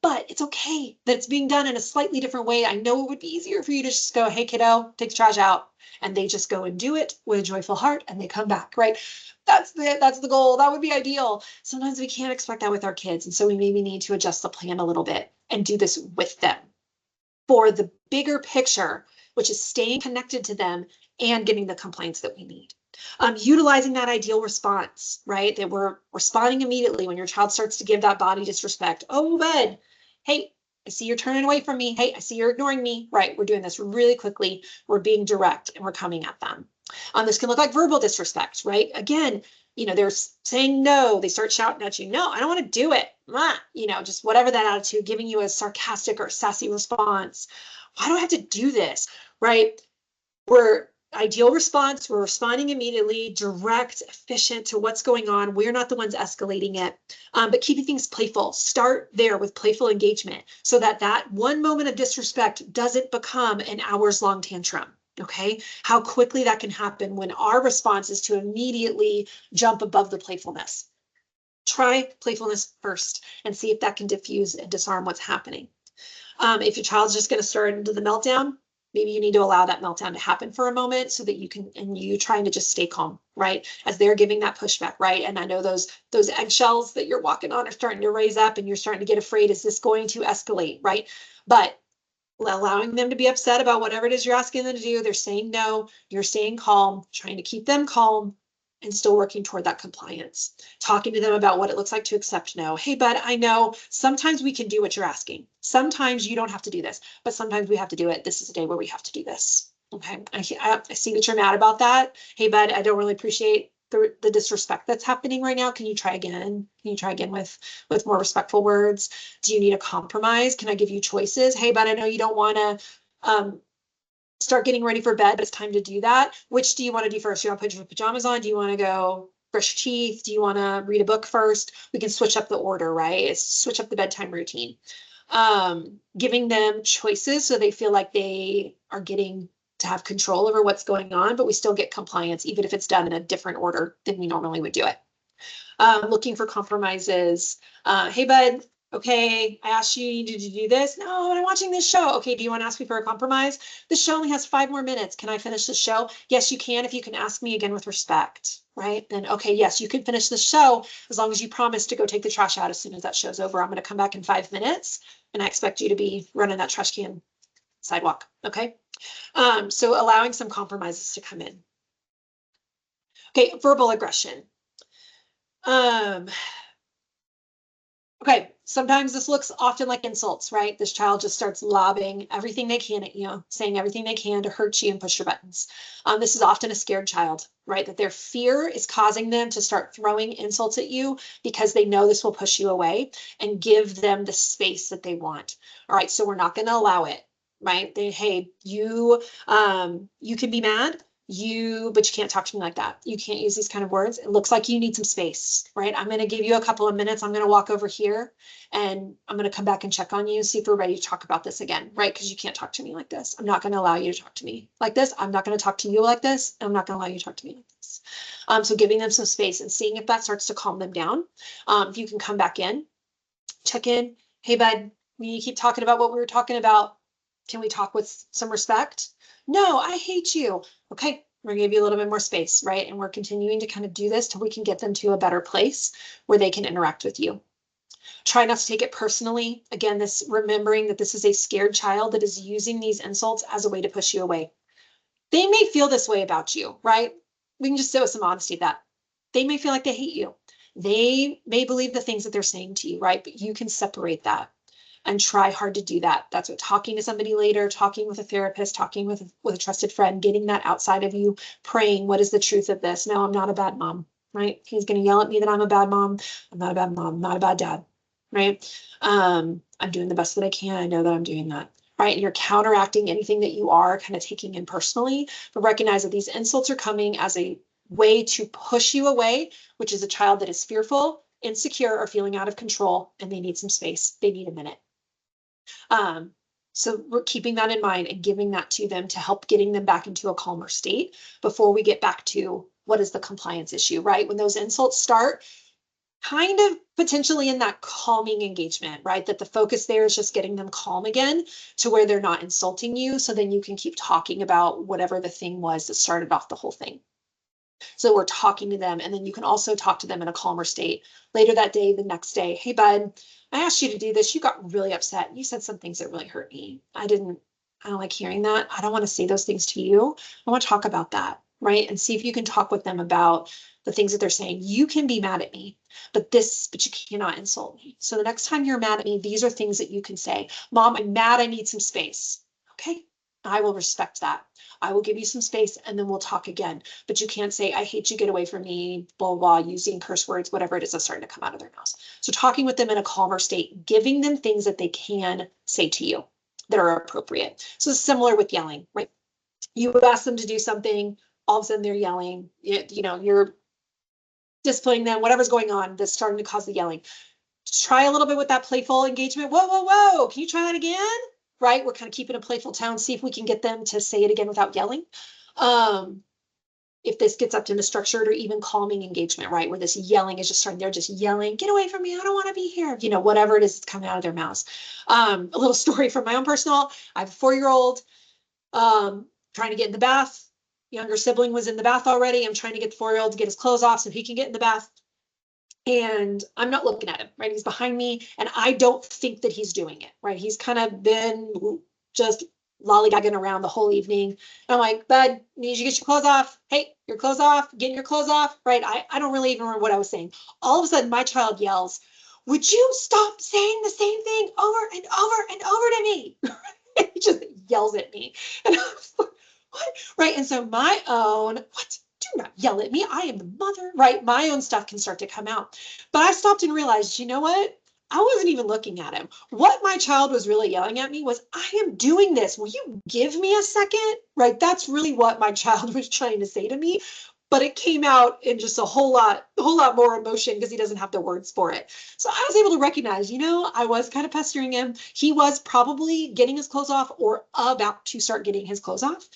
But it's okay that it's being done in a slightly different way. I know it would be easier for you to just go, hey, kiddo, take the trash out. And they just go and do it with a joyful heart and they come back, right? That's the goal. That would be ideal. Sometimes we can't expect that with our kids. And so we maybe need to adjust the plan a little bit and do this with them for the bigger picture, which is staying connected to them and getting the compliance that we need. Utilizing that ideal response, right? That we're responding immediately when your child starts to give that body disrespect. Oh, bud, hey, I see you're turning away from me. Hey, I see you're ignoring me. Right, we're doing this really quickly. We're being direct and we're coming at them. This can look like verbal disrespect, right? Again, they're saying no. They start shouting at you. No, I don't want to do it. Just whatever that attitude, giving you a sarcastic or sassy response. Why do I have to do this, right? We're ideal response. We're responding immediately, direct, efficient to what's going on. We're not the ones escalating it, but keeping things playful. Start there with playful engagement so that one moment of disrespect doesn't become an hours-long tantrum. Okay, how quickly that can happen when our response is to immediately jump above the playfulness. Try playfulness first and see if that can diffuse and disarm what's happening. If your child's just going to start into the meltdown, maybe you need to allow that meltdown to happen for a moment so that you can, and you trying to just stay calm, right? As they're giving that pushback, right? And I know those eggshells that you're walking on are starting to raise up and you're starting to get afraid, is this going to escalate, right? But allowing them to be upset about whatever it is you're asking them to do, they're saying no, you're staying calm, trying to keep them calm and still working toward that compliance. Talking to them about what it looks like to accept no. Hey, bud, I know sometimes we can do what you're asking. Sometimes you don't have to do this, but sometimes we have to do it. This is a day where we have to do this. Okay, I see that you're mad about that. Hey, bud, I don't really appreciate the disrespect that's happening right now. Can you try again? Can you try again with more respectful words? Do you need a compromise? Can I give you choices? Hey, bud, I know you don't want to start getting ready for bed, but it's time to do that. Which do you want to do first? Do you want to put your pajamas on? Do you want to go brush teeth? Do you want to read a book first? We can switch up the order, right? It's switch up the bedtime routine. Giving them choices so they feel like they are getting to have control over what's going on, but we still get compliance, even if it's done in a different order than we normally would do it. Looking for compromises. Hey, bud, okay, I asked you to do this. No, I'm watching this show. Okay, do you want to ask me for a compromise? The show only has 5 more minutes. Can I finish the show? Yes, you can, if you can ask me again with respect, right? Then, okay, yes, you can finish the show as long as you promise to go take the trash out as soon as that show's over. I'm going to come back in 5 minutes and I expect you to be running that trash can sidewalk, okay? So allowing some compromises to come in. Okay, verbal aggression. Okay, sometimes this looks often like insults, right? This child just starts lobbing everything they can at you, saying everything they can to hurt you and push your buttons. This is often a scared child, right? That their fear is causing them to start throwing insults at you because they know this will push you away and give them the space that they want. All right, so we're not going to allow it, right? Hey, you can be mad, but you can't talk to me like that. You can't use these kind of words. It looks like you need some space, right? I'm going to give you a couple of minutes. I'm going to walk over here and I'm going to come back and check on you, see if we're ready to talk about this again, right? Because you can't talk to me like this. I'm not going to allow you to talk to me like this. I'm not going to talk to you like this. I'm not going to allow you to talk to me like this. So giving them some space and seeing if that starts to calm them down. If you can come back in, check in. Hey, bud, we keep talking about what we were talking about. Can we talk with some respect? No, I hate you. Okay, we're gonna give you a little bit more space, right? And we're continuing to kind of do this till we can get them to a better place where they can interact with you. Try not to take it personally. Again, this remembering that this is a scared child that is using these insults as a way to push you away. They may feel this way about you, right? We can just sit with some honesty of that. They may feel like they hate you. They may believe the things that they're saying to you, right? But you can separate that and try hard to do that. That's what talking to somebody later, talking with a therapist, talking with a trusted friend, getting that outside of you, praying, what is the truth of this? No, I'm not a bad mom, right? He's going to yell at me that I'm a bad mom. I'm not a bad mom, not a bad dad, right? I'm doing the best that I can. I know that I'm doing that, right? And you're counteracting anything that you are kind of taking in personally, but recognize that these insults are coming as a way to push you away, which is a child that is fearful, insecure, or feeling out of control, and they need some space. They need a minute. So we're keeping that in mind and giving that to them to help getting them back into a calmer state before we get back to what is the compliance issue, right? When those insults start, kind of potentially in that calming engagement, right? That the focus there is just getting them calm again to where they're not insulting you. So then you can keep talking about whatever the thing was that started off the whole thing. So we're talking to them, and then you can also talk to them in a calmer state later that day, the next day. Hey, bud, I asked you to do this. You got really upset. You said some things that really hurt me. I don't like hearing that. I don't want to say those things to you. I want to talk about that, right? And see if you can talk with them about the things that they're saying. You can be mad at me, but you cannot insult me. So the next time you're mad at me, these are things that you can say. Mom, I'm mad. I need some space. Okay, I will respect that. I will give you some space and then we'll talk again. But you can't say, I hate you, get away from me, blah, blah, blah, using curse words, whatever it is that's starting to come out of their mouths. So talking with them in a calmer state, giving them things that they can say to you that are appropriate. So similar with yelling, right? You ask them to do something, all of a sudden they're yelling, you're disciplining them, whatever's going on that's starting to cause the yelling. Try a little bit with that playful engagement. Whoa, whoa, whoa, can you try that again? Right? We're kind of keeping a playful tone, see if we can get them to say it again without yelling. if this gets up into structured or even calming engagement, right? Where this yelling is just starting, they're just yelling, get away from me, I don't want to be here. You know, whatever it is that's coming out of their mouths. A little story from my own personal, I have a 4-year-old trying to get in the bath. Younger sibling was in the bath already. I'm trying to get the 4-year-old to get his clothes off so he can get in the bath. And I'm not looking at him, right? He's behind me and I don't think that he's doing it, right? He's kind of been just lollygagging around the whole evening. And I'm like, bud, need you to get your clothes off. Hey, your clothes off, getting your clothes off, right? I don't really even remember what I was saying. All of a sudden, my child yells, would you stop saying the same thing over and over and over to me? He just yells at me. And I was like, what? Right. And so my own, what? Do not yell at me. I am the mother, right? My own stuff can start to come out. But I stopped and realized, you know what? I wasn't even looking at him. What my child was really yelling at me was, I am doing this. Will you give me a second? Right? That's really what my child was trying to say to me. But it came out in just a whole lot more emotion because he doesn't have the words for it. So I was able to recognize, you know, I was kind of pestering him. He was probably getting his clothes off or about to start getting his clothes off.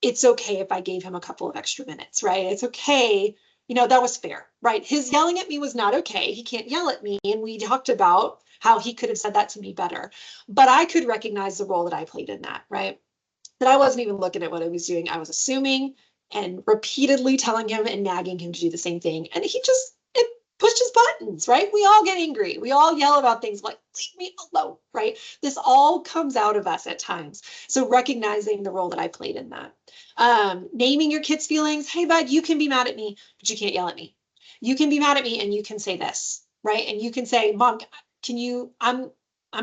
It's okay if I gave him a couple of extra minutes, right? It's okay. You know, that was fair, right? His yelling at me was not okay. He can't yell at me. And we talked about how he could have said that to me better. But I could recognize the role that I played in that, right? That I wasn't even looking at what I was doing. I was assuming and repeatedly telling him and nagging him to do the same thing. And he just, it pushed his buttons, right? We all get angry. We all yell about things like, leave me alone, right? This all comes out of us at times. So recognizing the role that I played in that. Naming your kids' feelings. Hey, bud, you can be mad at me, but you can't yell at me. You can be mad at me and you can say this, right? And you can say, Mom, can you, I'm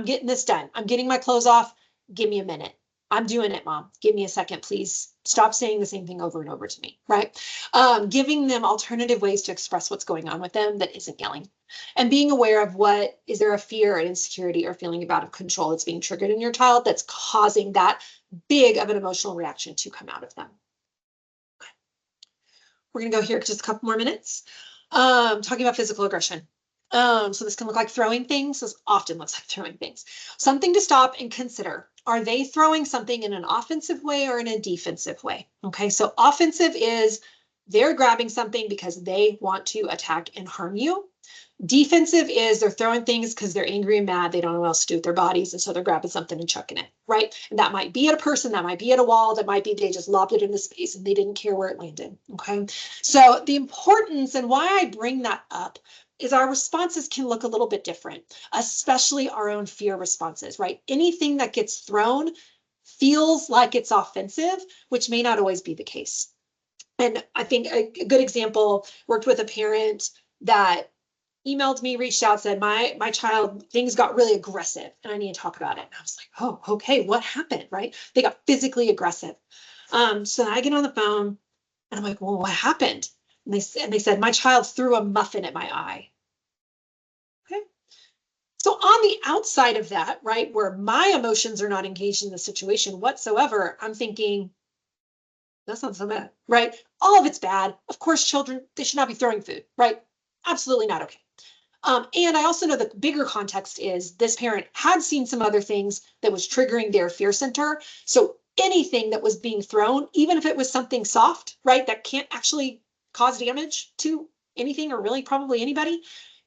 getting this done. I'm getting my clothes off. Give me a minute. I'm doing it, Mom. Give me a second, please. Stop saying the same thing over and over to me, right? Giving them alternative ways to express what's going on with them that isn't yelling. And being aware of what, is there a fear, an insecurity, or feeling out of control that's being triggered in your child that's causing that big of an emotional reaction to come out of them. Okay. We're gonna go here just a couple more minutes. Talking about physical aggression. So this can look like throwing things. This often looks like throwing things. Something to stop and consider. Are they throwing something in an offensive way or in a defensive way? Okay, so offensive is they're grabbing something because they want to attack and harm you. Defensive is they're throwing things because they're angry and mad. They don't know what else to do with their bodies. And so they're grabbing something and chucking it, right? And that might be at a person, that might be at a wall, that might be they just lobbed it into space and they didn't care where it landed, okay? So the importance and why I bring that up is our responses can look a little bit different, especially our own fear responses, right? Anything that gets thrown feels like it's offensive, which may not always be the case. And I think a good example, worked with a parent that emailed me, reached out, said, my child, things got really aggressive and I need to talk about it. And I was like, oh, okay, what happened, right? They got physically aggressive. So I get on the phone and I'm like, well, what happened? And they said, my child threw a muffin at my eye. Okay. So on the outside of that, right, where my emotions are not engaged in the situation whatsoever, I'm thinking, that's not so bad, right? All of it's bad. Of course, children, they should not be throwing food, right? Absolutely not okay. And I also know the bigger context is this parent had seen some other things that was triggering their fear center. So anything that was being thrown, even if it was something soft, right, that can't actually cause damage to anything or really probably anybody,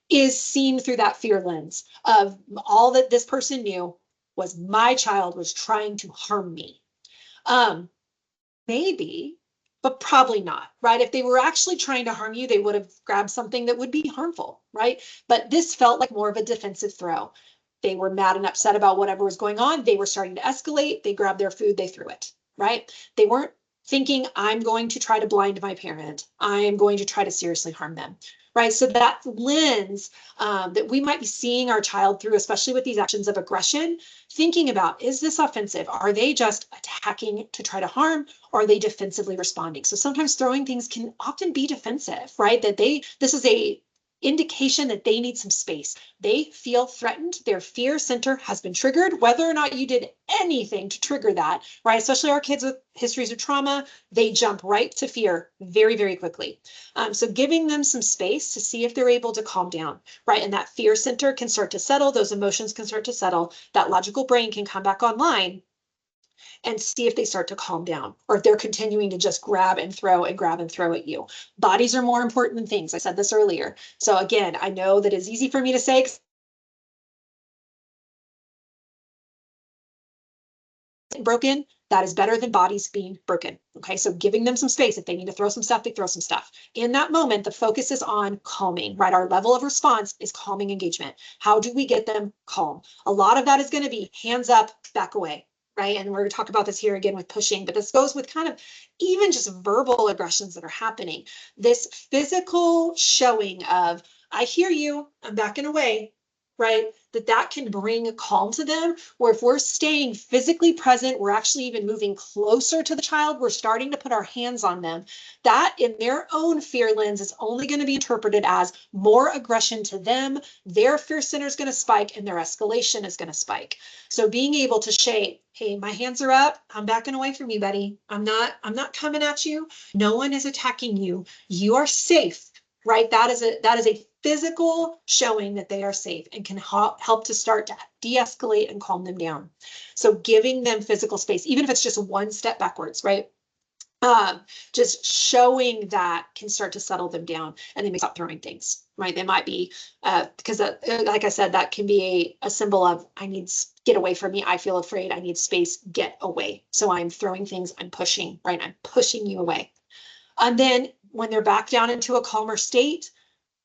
is seen through that fear lens of all that this person knew was my child was trying to harm me. Maybe, but probably not, right? If they were actually trying to harm you, they would have grabbed something that would be harmful, right? But this felt like more of a defensive throw. They were mad and upset about whatever was going on. They were starting to escalate. They grabbed their food, they threw it, right? They weren't thinking, I'm going to try to blind my parent. I am going to try to seriously harm them, right? So that lens that we might be seeing our child through, especially with these actions of aggression, thinking about, is this offensive? Are they just attacking to try to harm? Or are they defensively responding? So sometimes throwing things can often be defensive, right? That this is a indication that they need some space. They feel threatened. Their fear center has been triggered, whether or not you did anything to trigger that, right? Especially our kids with histories of trauma, they jump right to fear very, very quickly. So giving them some space to see if they're able to calm down, right? And that fear center can start to settle. Those emotions can start to settle. That logical brain can come back online. and see if they start to calm down or if they're continuing to just grab and throw and grab and throw at you. Bodies are more important than things. I said this earlier. So again, I know that it's easy for me to say, 'cause broken, that is better than bodies being broken. Okay, so giving them some space. If they need to throw some stuff, they throw some stuff. In that moment, the focus is on calming, right? Our level of response is calming engagement. How do we get them calm? A lot of that is going to be hands up, back away, right? And we're going to talk about this here again with pushing, but this goes with kind of even just verbal aggressions that are happening. This physical showing of, I hear you, I'm backing away, right? That can bring calm to them, where if we're staying physically present, we're actually even moving closer to the child, we're starting to put our hands on them. That in their own fear lens is only going to be interpreted as more aggression to them. Their fear center is going to spike and their escalation is going to spike. So being able to say, hey, my hands are up, I'm backing away from you, buddy. I'm not coming at you. No one is attacking you. You are safe. Right? That is a physical showing that they are safe and can help to start to de-escalate and calm them down. So giving them physical space, even if it's just one step backwards, right? Just showing that can start to settle them down and they may stop throwing things, right? They might be, because like I said, that can be a symbol of, I need get away from me. I feel afraid. I need space. Get away. So I'm throwing things. I'm pushing, right? I'm pushing you away. And then when they're back down into a calmer state,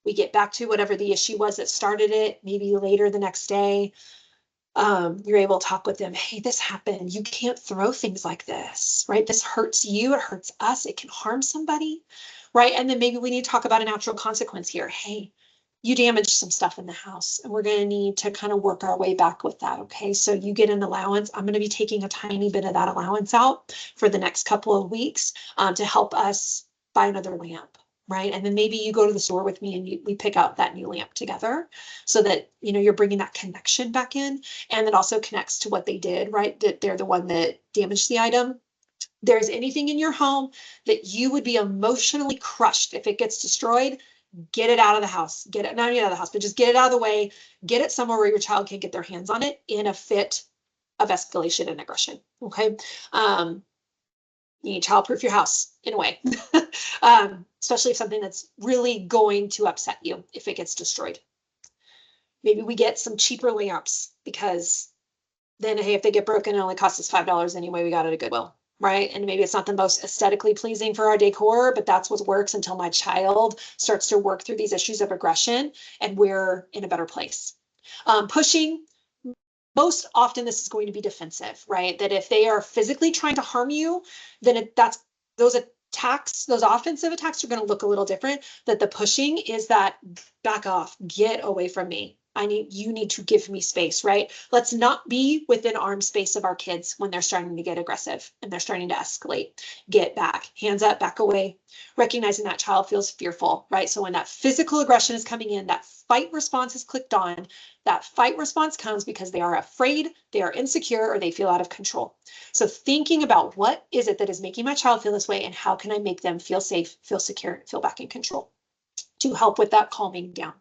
we get back to whatever the issue was that started it, maybe later the next day. You're able to talk with them. Hey, this happened. You can't throw things like this, right? This hurts you. It hurts us. It can harm somebody, right? And then maybe we need to talk about a natural consequence here. Hey, you damaged some stuff in the house and we're going to need to kind of work our way back with that. Okay. So you get an allowance. I'm going to be taking a tiny bit of that allowance out for the next couple of weeks to help us buy another lamp. Right. And then maybe you go to the store with me and we pick out that new lamp together so that, you're bringing that connection back in, and it also connects to what they did, right? That they're the one that damaged the item. There's anything in your home that you would be emotionally crushed if it gets destroyed, get it out of the house. Get it, not out of the house, but just get it out of the way. Get it somewhere where your child can't get their hands on it in a fit of escalation and aggression. Okay. You need childproof your house in a way, especially if something that's really going to upset you if it gets destroyed. Maybe we get some cheaper lamps because then, hey, if they get broken, it only costs us $5 anyway. We got it at Goodwill, right? And maybe it's not the most aesthetically pleasing for our decor, but that's what works until my child starts to work through these issues of aggression and we're in a better place. Pushing, most often this is going to be defensive, right? That if they are physically trying to harm you, then those attacks, those offensive attacks are going to look a little different. That the pushing is that back off, get away from me. You need to give me space, right? Let's not be within arm space of our kids when they're starting to get aggressive and they're starting to escalate. Get back, hands up, back away. Recognizing that child feels fearful, right? So when that physical aggression is coming in, that fight response is clicked on. That fight response comes because they are afraid, they are insecure, or they feel out of control. So thinking about what is it that is making my child feel this way and how can I make them feel safe, feel secure, feel back in control to help with that calming down.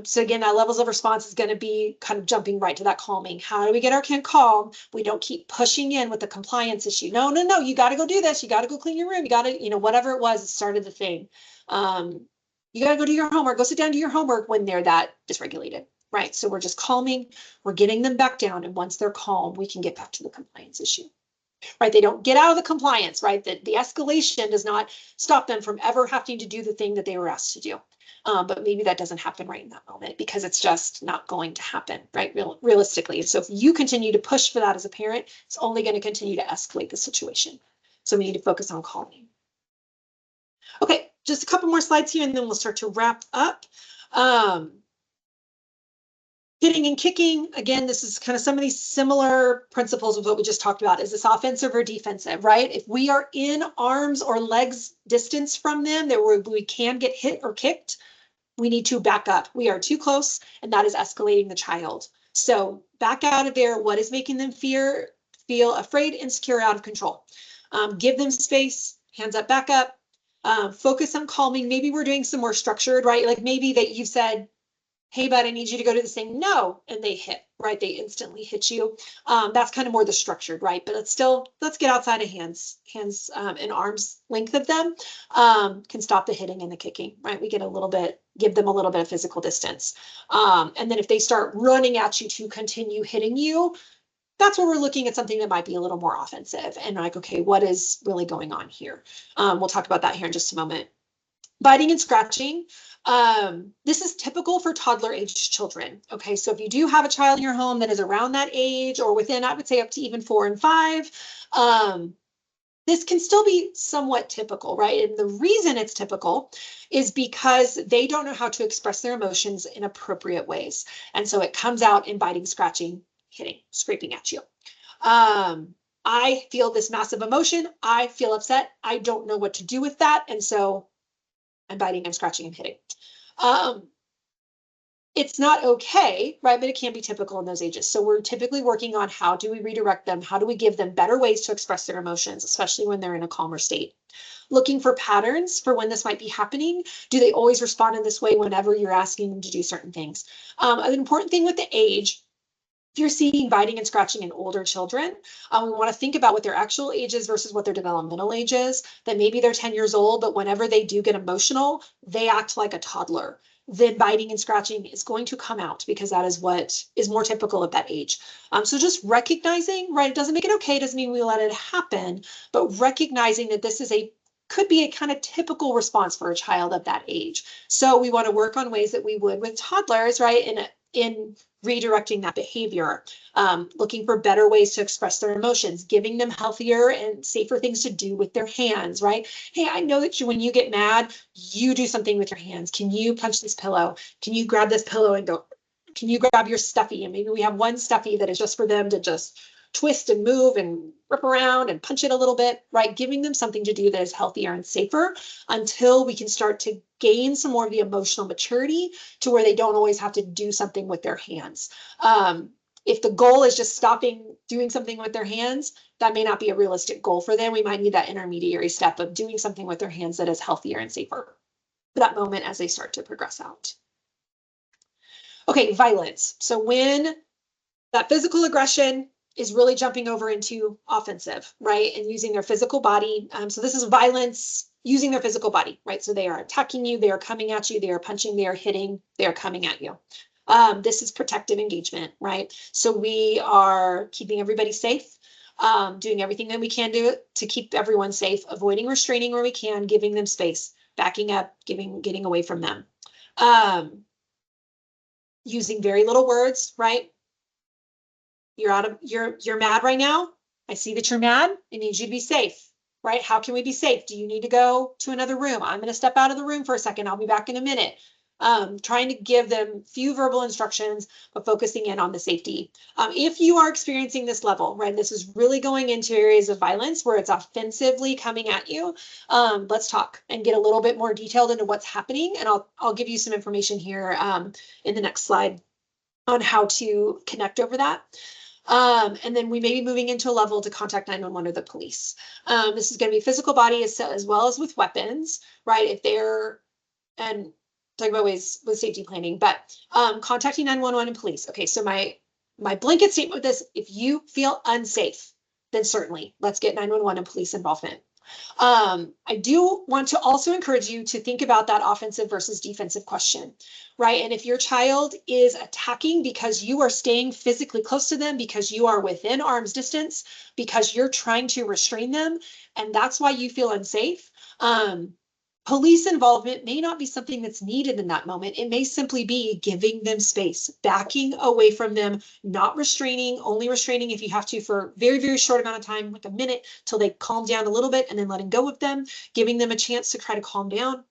So again, that levels of response is going to be kind of jumping right to that calming. How do we get our kid calm? We don't keep pushing in with the compliance issue. No, you got to go do this. You got to go clean your room. You got to, whatever it was, it started the thing. You got to go do your homework, go sit down, do your homework when they're that dysregulated, right? So we're just calming, we're getting them back down. And once they're calm, we can get back to the compliance issue, right? They don't get out of the compliance, right? The escalation does not stop them from ever having to do the thing that they were asked to do. But maybe that doesn't happen right in that moment because it's just not going to happen, right? Realistically. So if you continue to push for that as a parent, it's only going to continue to escalate the situation. So we need to focus on calming. Okay, just a couple more slides here and then we'll start to wrap up. Hitting and kicking, again, this is kind of some of these similar principles of what we just talked about. Is this offensive or defensive, right? If we are in arms or legs distance from them, that we can get hit or kicked, we need to back up. We are too close, and that is escalating the child. So back out of there. What is making them feel afraid, insecure, out of control? Give them space, hands up, back up. Focus on calming. Maybe we're doing some more structured, right? Like maybe that you said, hey, bud, I need you to go do this thing. No, and they hit, right? They instantly hit you. That's kind of more the structured, right? But it's still, let's get outside of hands and arms length of them can stop the hitting and the kicking, right? We get a little bit, give them a little bit of physical distance. And then if they start running at you to continue hitting you, that's where we're looking at something that might be a little more offensive and like, okay, what is really going on here? We'll talk about that here in just a moment. Biting and scratching. This is typical for toddler aged children. Okay, so if you do have a child in your home that is around that age or within, I would say up to even 4 and 5, this can still be somewhat typical, right? And the reason it's typical is because they don't know how to express their emotions in appropriate ways. And so it comes out in biting, scratching, hitting, scraping at you. I feel this massive emotion. I feel upset. I don't know what to do with that. And so I'm biting, I'm scratching, I'm hitting. It's not okay, right? But it can be typical in those ages. So we're typically working on how do we redirect them? How do we give them better ways to express their emotions, especially when they're in a calmer state? Looking for patterns for when this might be happening. Do they always respond in this way whenever you're asking them to do certain things? An important thing with the age, if you're seeing biting and scratching in older children, we want to think about what their actual age is versus what their developmental age is. That maybe they're 10 years old, but whenever they do get emotional, they act like a toddler. Then biting and scratching is going to come out because that is what is more typical of that age. So just recognizing, right? It doesn't make it okay. It doesn't mean we let it happen, but recognizing that this is could be a kind of typical response for a child of that age. So we want to work on ways that we would with toddlers, right? In redirecting that behavior, looking for better ways to express their emotions, giving them healthier and safer things to do with their hands, right? Hey, I know that when you get mad, you do something with your hands. Can you punch this pillow? Can you grab this pillow and go, can you grab your stuffy? And maybe we have one stuffy that is just for them to just twist and move and rip around and punch it a little bit, right? Giving them something to do that is healthier and safer until we can start to gain some more of the emotional maturity to where they don't always have to do something with their hands. If the goal is just stopping doing something with their hands, that may not be a realistic goal for them. We might need that intermediary step of doing something with their hands that is healthier and safer for that moment as they start to progress out. Okay, violence. So when that physical aggression is really jumping over into offensive, right? And using their physical body. So this is violence using their physical body, right? So they are attacking you, they are coming at you, they are punching, they are hitting, they are coming at you. This is protective engagement, right? So we are keeping everybody safe, doing everything that we can do to keep everyone safe, avoiding restraining where we can, giving them space, backing up, getting away from them. Using very little words, right? You're mad right now. I see that you're mad. I need you to be safe, right? How can we be safe? Do you need to go to another room? I'm going to step out of the room for a second. I'll be back in a minute. Trying to give them few verbal instructions, but focusing in on the safety. If you are experiencing this level, right, this is really going into areas of violence where it's offensively coming at you. Let's talk and get a little bit more detailed into what's happening. And I'll give you some information here in the next slide on how to connect over that. And then we may be moving into a level to contact 911 or the police. This is going to be physical body as well as with weapons, right? If they're, and talking about ways with safety planning, but contacting 911 and police. Okay, so my blanket statement with this, if you feel unsafe, then certainly let's get 911 and police involvement. I do want to also encourage you to think about that offensive versus defensive question, right? And if your child is attacking because you are staying physically close to them, because you are within arm's distance, because you're trying to restrain them, and that's why you feel unsafe, police involvement may not be something that's needed in that moment. It may simply be giving them space, backing away from them, not restraining, only restraining if you have to for a very, very short amount of time, like a minute, till they calm down a little bit, and then letting go of them, giving them a chance to try to calm down.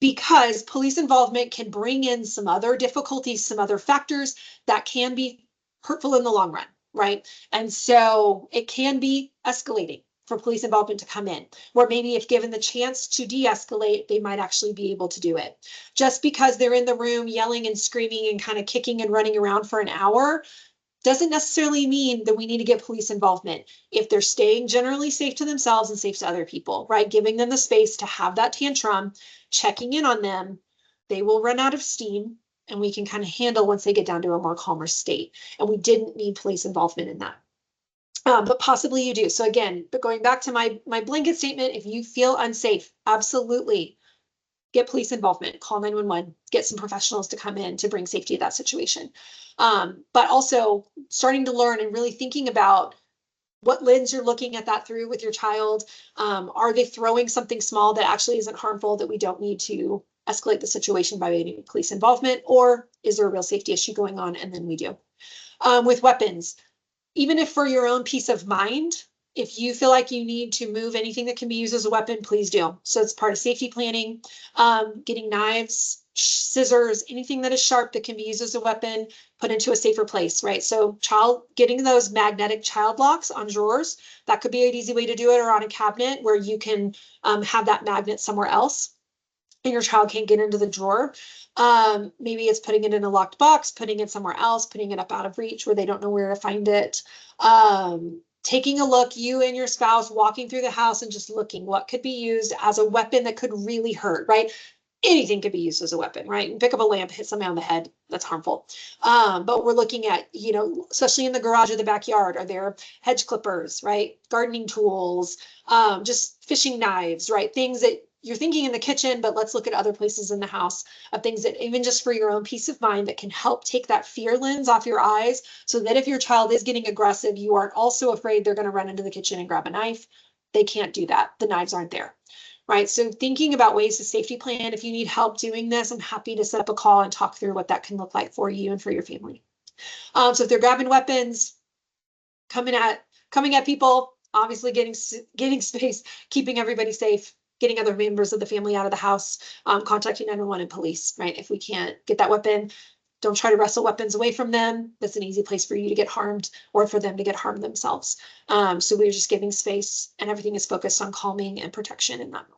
Because police involvement can bring in some other difficulties, some other factors that can be hurtful in the long run, right? And so it can be escalating for police involvement to come in, where maybe if given the chance to de-escalate, they might actually be able to do it. Just because they're in the room yelling and screaming and kind of kicking and running around for an hour doesn't necessarily mean that we need to get police involvement. If they're staying generally safe to themselves and safe to other people, right? Giving them the space to have that tantrum, checking in on them, they will run out of steam, and we can kind of handle once they get down to a more calmer state. And we didn't need police involvement in that. But possibly you do. So again, but going back to my blanket statement, if you feel unsafe, absolutely get police involvement, call 911, get some professionals to come in to bring safety to that situation. But also starting to learn and really thinking about what lens you're looking at that through with your child. Are they throwing something small that actually isn't harmful that we don't need to escalate the situation by any police involvement, or is there a real safety issue going on? And then we do. With weapons, even if for your own peace of mind, if you feel like you need to move anything that can be used as a weapon, please do. So it's part of safety planning, getting knives, scissors, anything that is sharp that can be used as a weapon, put into a safer place, right? So getting those magnetic child locks on drawers, that could be an easy way to do it, or on a cabinet where you can have that magnet somewhere else and your child can't get into the drawer. Maybe it's putting it in a locked box, putting it somewhere else, putting it up out of reach where they don't know where to find it. Taking a look, you and your spouse walking through the house and just looking what could be used as a weapon that could really hurt, right? Anything could be used as a weapon, right? Pick up a lamp, hit somebody on the head, that's harmful. But we're looking at, especially in the garage or the backyard, are there hedge clippers, right? Gardening tools, just fishing knives, right? Things that you're thinking in the kitchen, but let's look at other places in the house of things that even just for your own peace of mind that can help take that fear lens off your eyes, so that if your child is getting aggressive, you aren't also afraid they're going to run into the kitchen and grab a knife. They can't do that. The knives aren't there. Right. So thinking about ways to safety plan, if you need help doing this, I'm happy to set up a call and talk through what that can look like for you and for your family. So if they're grabbing weapons, coming at people, obviously getting space, keeping everybody safe, getting other members of the family out of the house, contacting 911 and police, right? If we can't get that weapon, don't try to wrestle weapons away from them. That's an easy place for you to get harmed or for them to get harmed themselves. So we're just giving space, and everything is focused on calming and protection in that moment.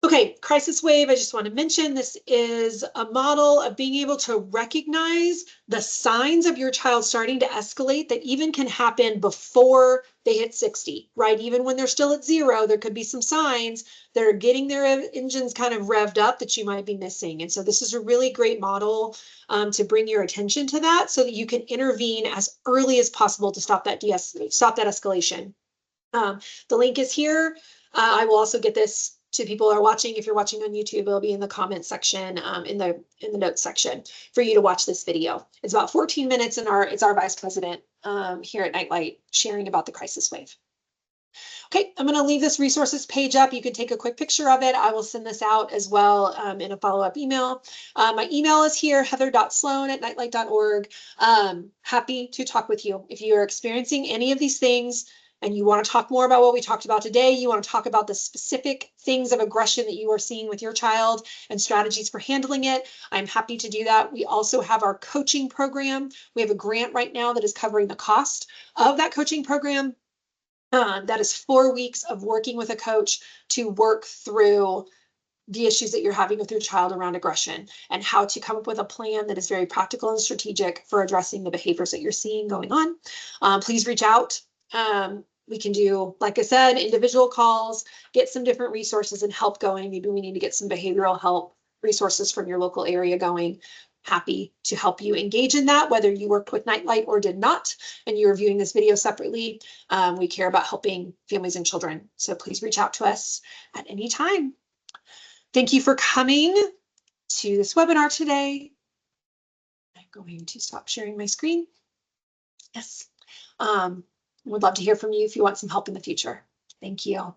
Okay, crisis wave, I just want to mention this is a model of being able to recognize the signs of your child starting to escalate that even can happen before they hit 60, right? Even when they're still at 0, there could be some signs that are getting their engines kind of revved up that you might be missing. And so this is a really great model to bring your attention to that so that you can intervene as early as possible to stop that escalation. The link is here. I will also get this to people who are watching. If you're watching on YouTube, it'll be in the comment section, in the notes section for you to watch this video. It's about 14 minutes, and it's our vice president here at Nightlight sharing about the crisis wave. Okay, I'm going to leave this resources page up. You can take a quick picture of it. I will send this out as well in a follow-up email. My email is here, heather.sloan@nightlight.org. Happy to talk with you. If you are experiencing any of these things and you want to talk more about what we talked about today, you want to talk about the specific things of aggression that you are seeing with your child and strategies for handling it, I'm happy to do that. We also have our coaching program. We have a grant right now that is covering the cost of that coaching program. That is 4 weeks of working with a coach to work through the issues that you're having with your child around aggression and how to come up with a plan that is very practical and strategic for addressing the behaviors that you're seeing going on. Please reach out. We can do, like I said, individual calls, get some different resources and help going. Maybe we need to get some behavioral help resources from your local area going. Happy to help you engage in that, whether you worked with Nightlight or did not, and you're viewing this video separately. We care about helping families and children. So please reach out to us at any time. Thank you for coming to this webinar today. I'm going to stop sharing my screen. Yes. Would love to hear from you if you want some help in the future. Thank you.